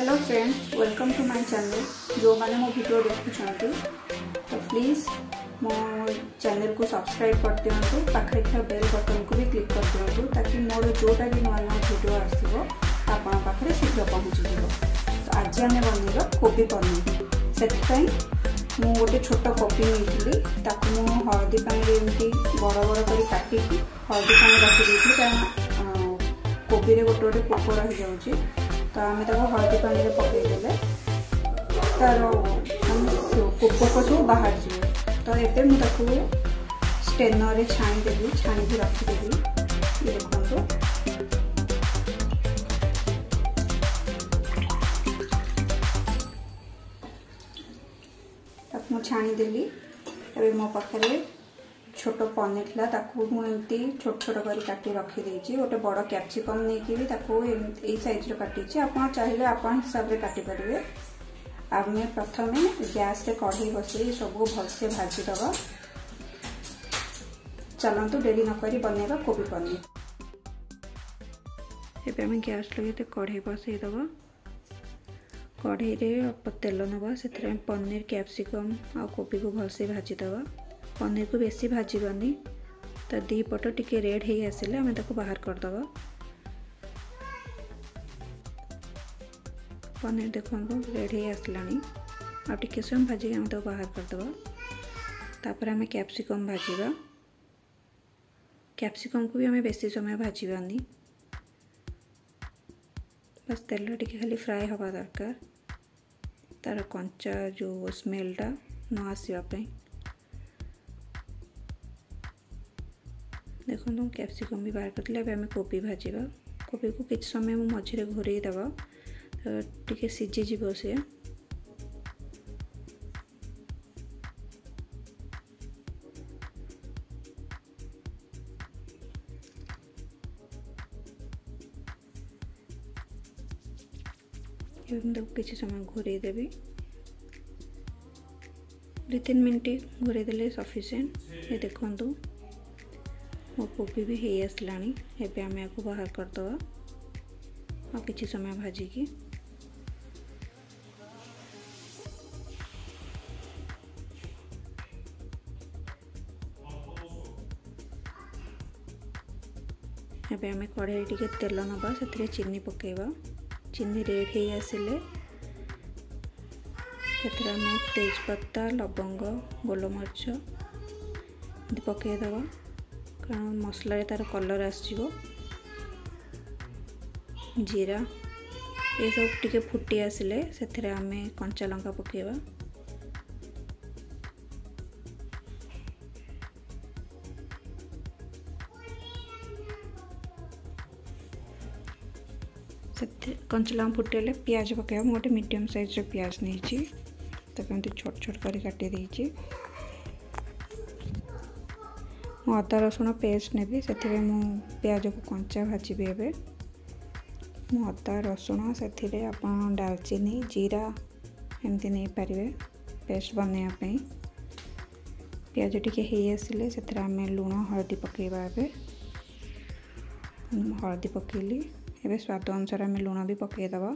Hello friends, welcome to my channel. जो मैंने मो वीडियो देखुंट तो प्लीज़ मो चैनल को सब्सक्राइब कर दिंतु, पाखे था बेल बटन को भी क्लिक कर दिंतु ताकि मोर जोटा भी नुआ नुआ वीडियो आसो आपण पाखे शीघ्र पहुँची जाए। तो आज आम बनइबा कोबी पनीर। से मु गोटे छोट कोबी नहीं हलदी पानी एमती बड़ बड़ कर काटिकी हलदी पानी रखी कारण कोबी रे गोटे गोटे पोक रही जाऊँगी। तो आम हलदी पानी में पकईदे तार पोक सब बाहर जाए। तो ये मुझे स्टेनर छाणीदेवी, छाणी रखीदेवी। ये देखो मुझे छाणीदेली। अभी मो पाखे छोट पनीर था मुझे छोट छोट कर काटी रखीदे। गोटे बड़ कैप्सिकम नहीं भी साइज काटी। आप चाहिए आप हिसाब से काटी पारे। आम प्रथम गैस रे कढ़ई बसई सब भलसे भाजीदबा। चलतु डेरी नक बनइबा कोबी पनीर। एबे आम गैस लगे कढ़ई बसईदबा। कढ़ई रे अल्प तेल नवा से पनीर कैप्सिकम आ कोबी को भलसे भाजीदबा। पनीर को बेसी भाजबानी, तो दी पट टिके रेड हो आसिले आम बाहर करदबा। पनीर देखो रेड हो आसला आ टिके समय भाजिक आम बाहर करदबा। तापर आम कैप्सिकम भाजवा। कैप्सिकम को भी आम बेसी समय भाजबानी, बस तेल टिके खाली फ्राए हवा दरकार, तार कंचा जो स्मेलटा न आसवाई। देखो कैप्सिकम भी बाहर करते। आम कोबी भाजवा। कोबी को किसी समय मझे घोरई दबा तो टिके सीझी सी। किसी समय घोरई देवी। 2-3 मिनट घोरई देले सफिशिएंट। ये देखो मो कोबी भी हो आसला। एबे आम या बाहर करदबा और किसी समय भाजिकी। एबे आम कढ़ई टिके तेल नवा से चीनी पकेबा। चीनी रेड हो आसिले आम तेजपत्ता, लवंग, गोलमरीच पकईदबा कारण मसला तार कलर आसो। जीरा ये सब टिके फुटी आसिले से आम कंचा लंका पकेबा। कंचा लंका फुटेले प्याज पकेबा। मैं गोटे मीडियम साइज प्याज नहीं तो छोट छोट कर काटी देछि। अदा रसुण पेस्ट नेबी से प्याज को कंचा भाजी। एबे अदा रसुण से डालचीनी, जीरा एमती नहीं पारे पेस्ट बनवाई। प्याज टिके हो आसिले से आम लुण हलदी पकेबा। एबे हलदी पकेली। एबे स्वाद अनुसार आम लुण भी पकेदबा।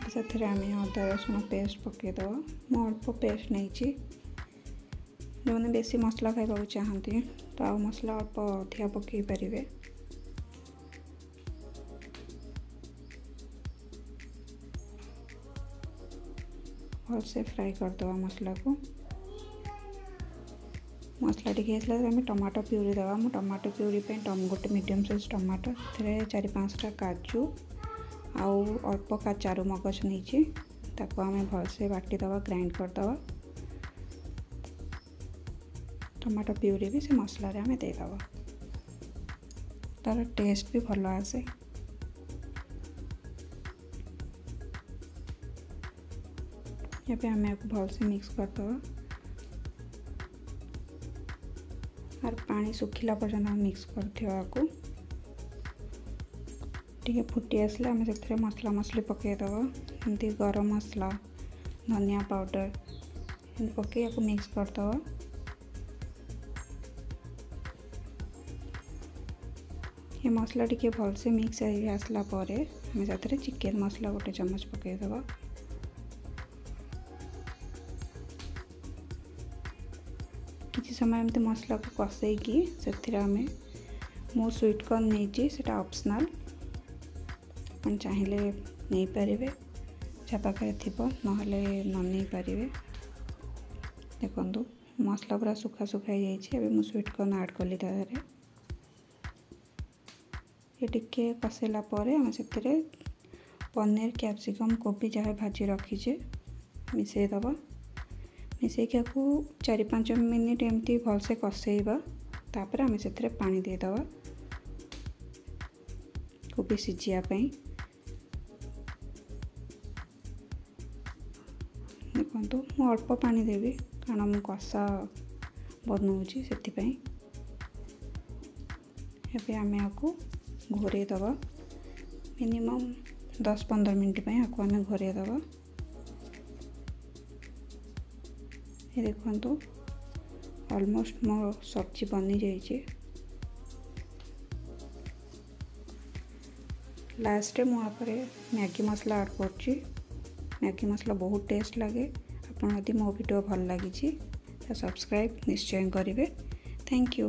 से आम अदा रसुण पेस्ट पकेदबा। मु अल्प पेस्ट नहीं। जो मैंने बेसी मसला खाइबा चाहती तो आ मसला अल्प अधिका पकई पारे। भलसे फ्राए करदबा मसला को। मसला टिके आसला आम टमाटो प्यूरी दबा। मु टमाटो प्यूरी पे गोटे मीडियम साइज टमाटो से 4-5टा काजू आउ अल्प का चारू मगज नहीं आम भलसे बाटीदबा, ग्राइंड करदबा। टमाटो प्यूरी भी से मसला रे आम देदबा, तार टेस्ट भी भल आसे। ये आम भलसे मिक्स करदबा और पानी सुखिला पर्यंत मिक्स कर। टिके फुटी आसले आम से मसला मसली पकईदबा एमती गरम मसला धनिया पाउडर एमती पकई या मिक्स करदबा। ये मसला टिके भलसे मिक्स आसला परे आम से चिकेन मसला गोटे चम्मच पकईदबा। किसी समय एमती मसला को कसेकी से आम मो स्वीट कॉर्न नहीं सेटा ऑप्शनल अपन चाहिए नहीं पारे जहाँ पाखे थी ना नहीं पारे। देखो मसला पूरा सुखा सुखा जाइए मु स्वीट कॉर्न ऐड कली तारे ये टिके कसेला परे आम से पनीर कैप्सिकम कोबी जहाँ भाजी रखीचे मिसेदबा। मिसेक 4-5 मिनिट एमती भलसे कसेबा तापर आम से पानी देदबा कोबी सिझापी। देखो मु अल्प पानी देवी कारण मु कषा बनाऊँगी से आम आपको घोरे दबा मिनिमम 10-15 मिनट आपको आम घोरे दबा। ये देखो ऑलमोस्ट मो सब्जी बनी जाइए। लास्ट मुझे मैगी मसला ऐड कर मैगी मसला बहुत टेस्ट लगे। आपन यदि मो वीडियो भल लगी तो सब्सक्राइब निश्चय करेंगे। Thank you.